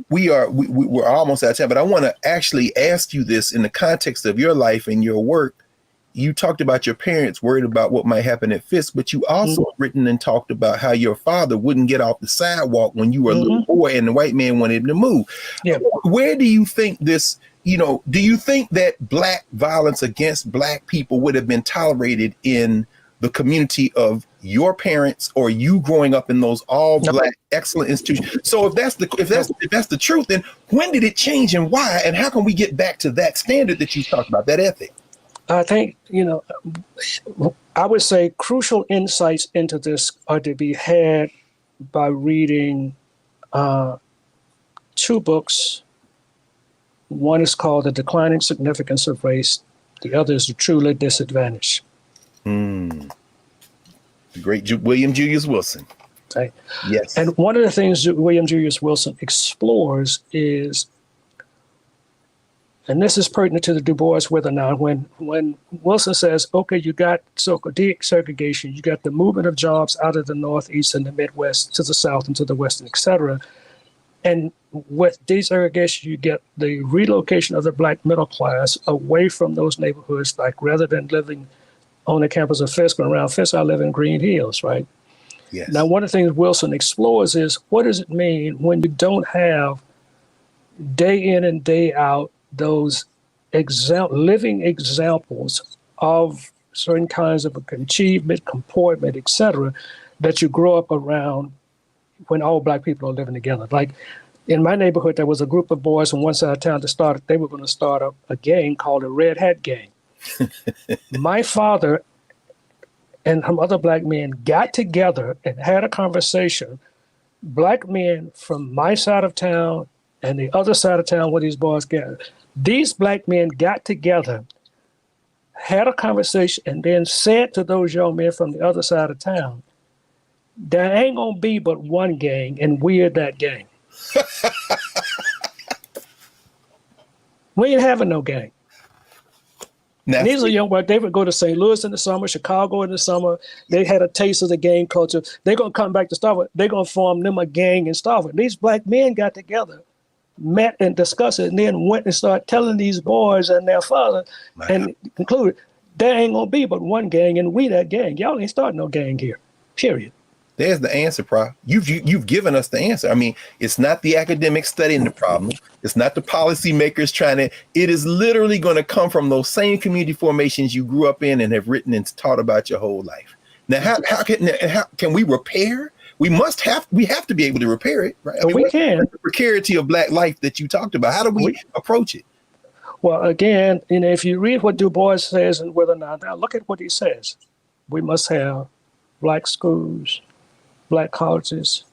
We're almost out of time, but I want to actually ask you this in the context of your life and your work. You talked about your parents worried about what might happen at Fisk, but you also written and talked about how your father wouldn't get off the sidewalk when you were a little boy and the white man wanted him to move. Yeah. Where do you think this, do you think that Black violence against Black people would have been tolerated in the community of your parents or you growing up in those all Black excellent institutions? So if that's the truth, then when did it change and why? And how can we get back to that standard that you talked about, that ethic? I think, I would say crucial insights into this are to be had by reading two books. One is called The Declining Significance of Race. The other is The Truly Disadvantaged. The great William Julius Wilson. Right? Yes. And one of the things that William Julius Wilson explores is, and this is pertinent to the Du Bois Wither when Wilson says, okay, you got so-called desegregation, you got the movement of jobs out of the Northeast and the Midwest to the South and to the West, et cetera. And with desegregation, you get the relocation of the Black middle class away from those neighborhoods. Like rather than living on the campus of Fisk or around Fisk, I live in Green Hills, right? Yes. Now, one of the things Wilson explores is, what does it mean when you don't have day in and day out those living examples of certain kinds of achievement, comportment, et cetera, that you grow up around when all Black people are living together. Like in my neighborhood, there was a group of boys on one side of town they were going to start a gang called the Red Hat Gang. My father and some other Black men got together and had a conversation. Black men from my side of town and the other side of town where these boys gathered. These Black men got together, had a conversation, and then said to those young men from the other side of town, there ain't gonna be but one gang, and we're that gang. We ain't having no gang. And these are young boys. They would go to St. Louis in the summer, Chicago in the summer. They had a taste of the gang culture. They're gonna come back to Starkville. They're gonna form them a gang in Starkville. These Black men got together, met and discussed it, and then went and started telling these boys and their father, and concluded, there ain't gonna be but one gang, and we that gang. Y'all ain't starting no gang here, period. There's the answer, Prof. You've given us the answer. I mean, it's not the academic studying the problem. It's not the policymakers trying to. It is literally going to come from those same community formations you grew up in and have written and taught about your whole life. Now, how can we repair? We have to be able to repair it, right? I mean, we can. The precarity of Black life that you talked about. How do we approach it? Well, again, if you read what Du Bois says and whether or not, now look at what he says. We must have Black schools, Black colleges,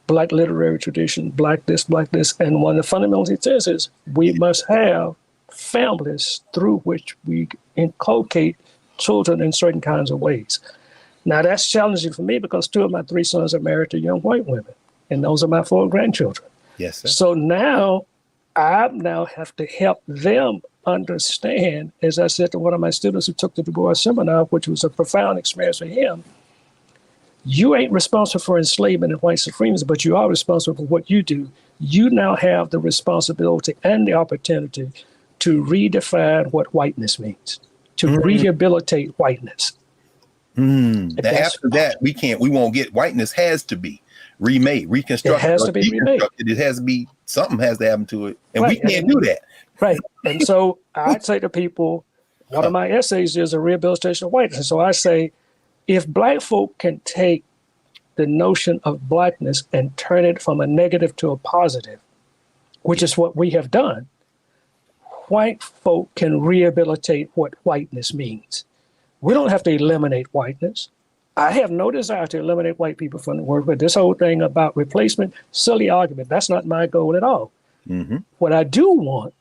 Black literary tradition, Black this, and one of the fundamentals he says is we must have families through which we inculcate children in certain kinds of ways. Now that's challenging for me because 2 of my 3 sons are married to young white women, and those are my 4 grandchildren. Yes, sir. So now I have to help them understand, as I said to one of my students who took the Du Bois seminar, which was a profound experience for him, you ain't responsible for enslavement and white supremacy, but you are responsible for what you do. You now have the responsibility and the opportunity to redefine what whiteness means, to rehabilitate whiteness. After that, we won't get whiteness. Has to be remade, reconstructed. It has to be remade. It has to be, something has to happen to it, and we can't do that. Right. And so I'd say to people, one of my essays is a rehabilitation of whiteness. And so I say, if Black folk can take the notion of Blackness and turn it from a negative to a positive, which is what we have done, white folk can rehabilitate what whiteness means. We don't have to eliminate whiteness. I have no desire to eliminate white people from the world, but this whole thing about replacement, silly argument, that's not my goal at all. Mm-hmm. What I do want,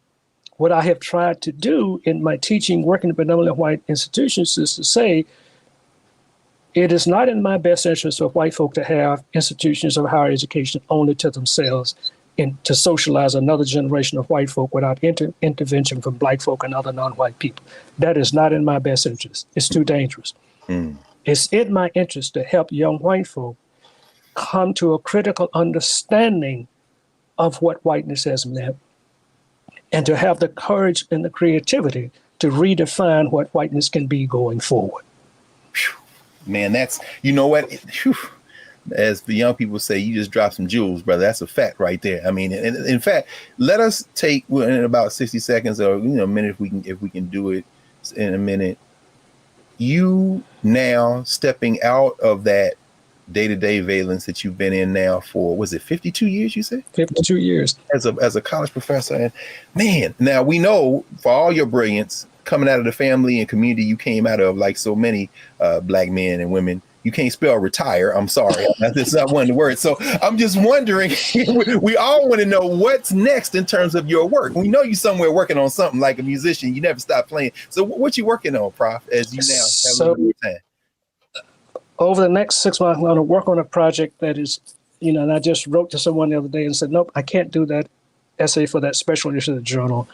what I have tried to do in my teaching, working in predominantly white institutions, is to say, it is not in my best interest for white folk to have institutions of higher education only to themselves and to socialize another generation of white folk without intervention from Black folk and other non-white people. That is not in my best interest. It's too dangerous. It's in my interest to help young white folk come to a critical understanding of what whiteness has meant and to have the courage and the creativity to redefine what whiteness can be going forward. Man, that's, you know what? As the young people say, you just dropped some jewels, brother. That's a fact right there. I mean, in fact, let us take in about 60 seconds or a minute if we can do it in a minute. You now stepping out of that day-to-day valence that you've been in now for, was it 52 years, you said? 52 years. As a college professor. And man, now we know for all your brilliance, coming out of the family and community you came out of, like so many Black men and women, you can't spell retire. I'm sorry. That's not one of the words. So I'm just wondering, we all want to know what's next in terms of your work. We know you somewhere working on something like a musician. You never stop playing. So what you working on, Prof, as you now have a little more time? over the next 6 months, I'm going to work on a project that is, and I just wrote to someone the other day and said, nope, I can't do that essay for that special issue of the journal.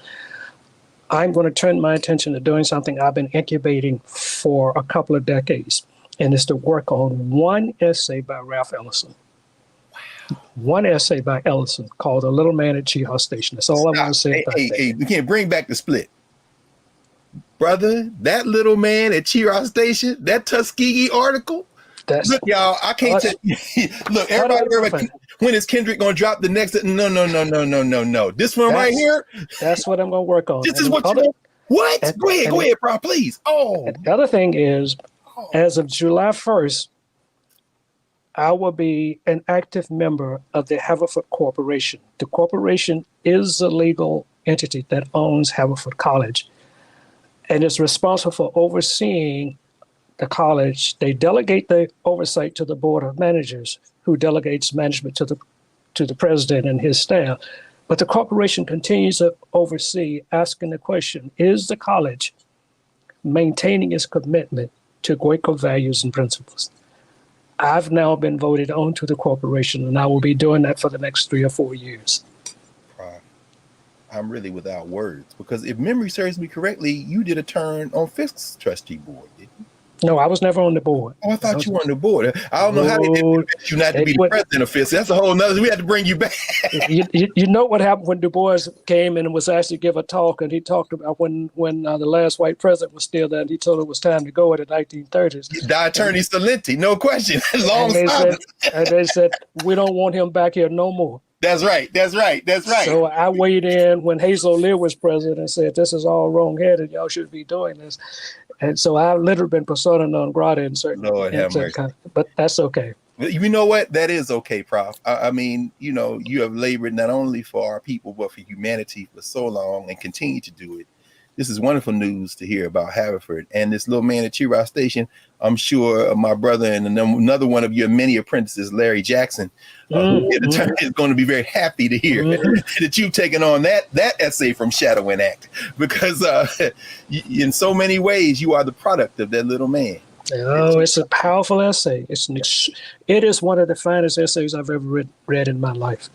I'm going to turn my attention to doing something I've been incubating for a couple of decades, and it's to work on one essay by Ralph Ellison. Wow. One essay by Ellison called "A Little Man at Cheetah Station." That's all I want to say about that. Hey, we can't bring back the split. Brother, that little man at Cheetah Station, that Tuskegee article. Look, y'all, I can't tell you. Look, everybody, when is Kendrick going to drop the next? No. This one right here. That's what I'm going to work on. This is what you know. What? Go ahead, bro, please. Oh. The other thing is, as of July 1st, I will be an active member of the Haverford Corporation. The corporation is the legal entity that owns Haverford College and is responsible for overseeing the college. They delegate the oversight to the board of managers, who delegates management to the president and his staff. But the corporation continues to oversee, asking the question, is the college maintaining its commitment to Quaker values and principles? I've now been voted onto the corporation, and I will be doing that for the next 3 or 4 years. I'm really without words, because if memory serves me correctly, you did a turn on Fisk's trustee board, didn't you? No, I was never on the board. Oh, I thought you were on the board. I don't know how they did you not to be the president of Fisk. That's a whole nother. We had to bring you back. You know what happened when Du Bois came and was asked to give a talk, and he talked about when the last white president was still there, and he told it was time to go in the 1930s. The attorney Salenti, no question. And they said, we don't want him back here no more. That's right. So I weighed in when Hazel Lear was president and said, this is all wrong-headed. Y'all should be doing this. And so I've literally been persona non grata in certain but that's okay. You know what? That is okay, Prof. I mean, you have labored not only for our people, but for humanity for so long and continue to do it. This is wonderful news to hear about Haverford and this little man at Cheetah Station. I'm sure my brother and another one of your many apprentices, Larry Jackson, is going to be very happy to hear that you've taken on that essay from Shadow and Act, because in so many ways you are the product of that little man. Oh, it's a powerful essay. It is one of the finest essays I've ever read in my life.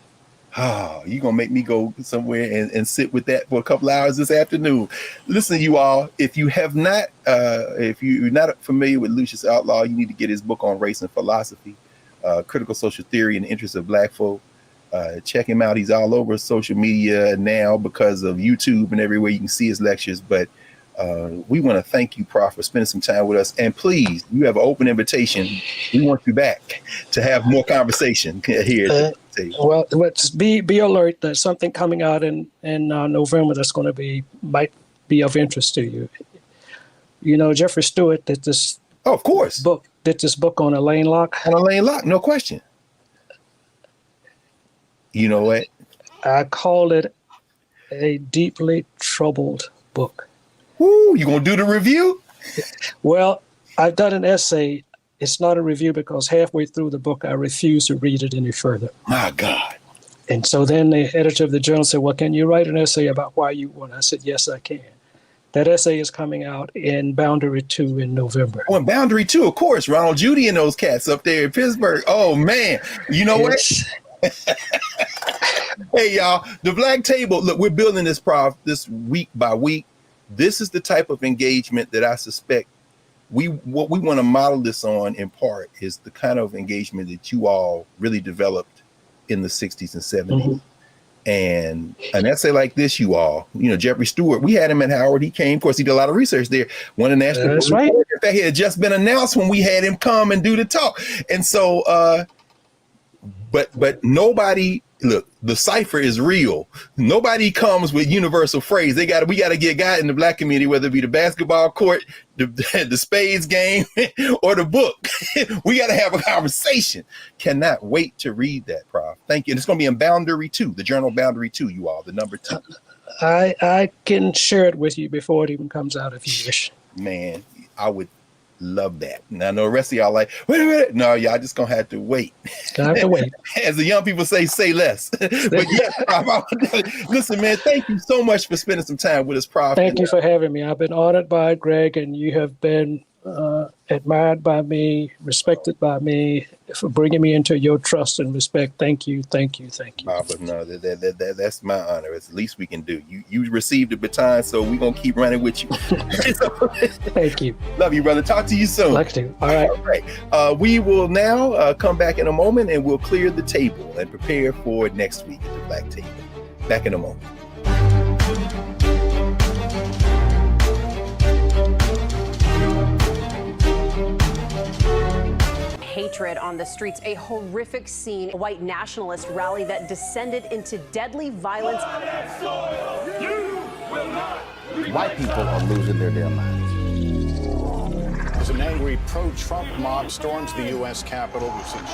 Oh, you're going to make me go somewhere and sit with that for a couple hours this afternoon. Listen, you all, if you're not familiar with Lucius Outlaw, you need to get his book on race and philosophy, Critical Social Theory and the Interests of Black Folk. Check him out. He's all over social media now because of YouTube and everywhere you can see his lectures. But we want to thank you, Prof, for spending some time with us. And please, you have an open invitation. We want you back to have more conversation here. Well, let's be alert. There's something coming out in November that's going to might be of interest to you. Jeffrey Stewart did this. Oh, of course. Did this book on Elaine Locke. On Elaine Locke, no question. You know what? I call it a deeply troubled book. Woo, you gonna do the review? Well, I've done an essay. It's not a review because halfway through the book, I refused to read it any further. My God. And so then the editor of the journal said, well, can you write an essay about why you won? I said, yes, I can. That essay is coming out in Boundary 2 in November. Oh, in Boundary 2, of course. Ronald Judy and those cats up there in Pittsburgh. Oh, man. You know what? Hey, y'all, the Black Table. Look, we're building this, Prof, this week by week. This is the type of engagement that I suspect what we want to model this on, in part, is the kind of engagement that you all really developed in the 60s and 70s. Mm-hmm. And an essay like this, Jeffrey Stewart, we had him at Howard. He came, of course, he did a lot of research there. Won a national That's right. In fact, it had just been announced when we had him come and do the talk. And so, but nobody, look, the cipher is real. Nobody comes with universal phrase. We got to get a guy in the Black community, whether it be the basketball court, the spades game, or the book. We got to have a conversation. Cannot wait to read that, Prof. Thank you. And it's going to be in Boundary 2, the journal Boundary 2, you all, the number 2. I can share it with you before it even comes out if you wish. Man, I would love that. And I know the rest of y'all like, wait a minute. No, y'all just gonna have to wait. Gonna have to wait. As the young people say less. But yeah, listen, man, thank you so much for spending some time with us, Prof. Thank you for having me. I've been honored by it, Greg, and you have been admired by me, respected by me, for bringing me into your trust and respect. Thank you, thank you, thank you. But no, that's my honor. It's the least we can do. You received the baton, so we're going to keep running with you. Thank you. Love you, brother. Talk to you soon. Like to. All right. All right. We will now come back in a moment, and we'll clear the table and prepare for next week at the Black Table. Back in a moment. Hatred on the streets, a horrific scene, a white nationalist rally that descended into deadly violence. White people are losing their damn minds. As an angry pro-Trump mob storms the U.S. Capitol, we've seen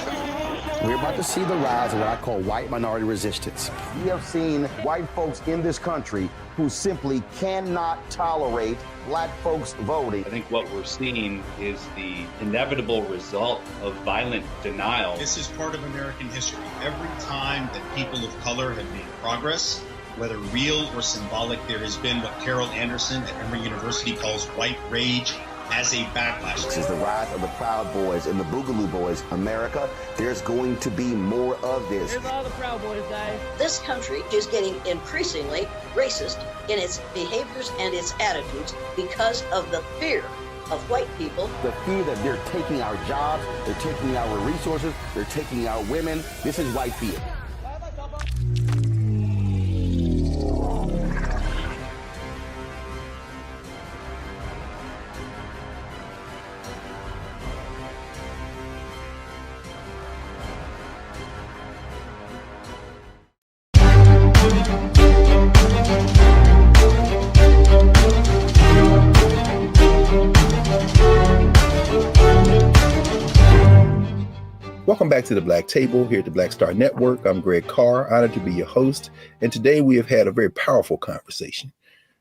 We're about to see the rise of what I call white minority resistance. We have seen white folks in this country who simply cannot tolerate black folks voting. I think what we're seeing is the inevitable result of violent denial. This is part of American history. Every time that people of color have made progress, whether real or symbolic, there has been what Carol Anderson at Emory University calls white rage as a backlash. This is the rise of the Proud Boys and the Boogaloo Boys. America, there's going to be more of this. Here's all the Proud Boys, guys. This country is getting increasingly racist in its behaviors and its attitudes because of the fear of white people. The fear that they're taking our jobs, they're taking our resources, they're taking our women. This is white fear. Welcome back to the Black Table here at the Black Star Network. I'm Greg Carr, honored to be your host. And today we have had a very powerful conversation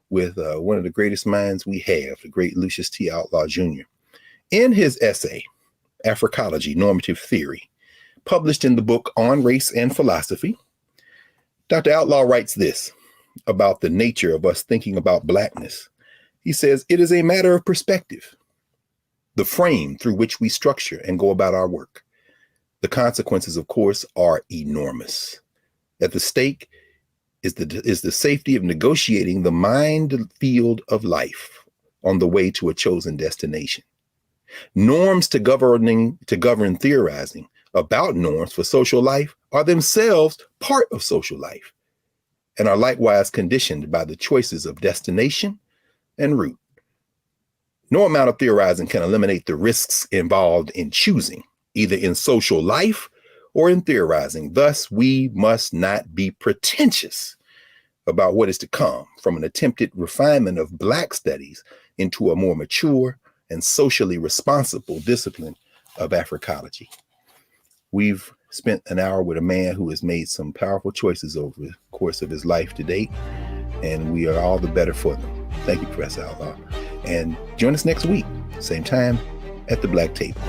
with one of the greatest minds we have, the great Lucius T. Outlaw Jr. In his essay, Africology, Normative Theory, published in the book On Race and Philosophy, Dr. Outlaw writes this about the nature of us thinking about blackness. He says, it is a matter of perspective, the frame through which we structure and go about our work. The consequences, of course, are enormous. At the stake is the safety of negotiating the mind field of life on the way to a chosen destination. Norms to govern theorizing about norms for social life are themselves part of social life and are likewise conditioned by the choices of destination and route. No amount of theorizing can eliminate the risks involved in choosing, either in social life or in theorizing. Thus, we must not be pretentious about what is to come from an attempted refinement of Black studies into a more mature and socially responsible discipline of Africology. We've spent an hour with a man who has made some powerful choices over the course of his life to date, and we are all the better for them. Thank you, Professor Outlaw. And join us next week, same time at the Black Table.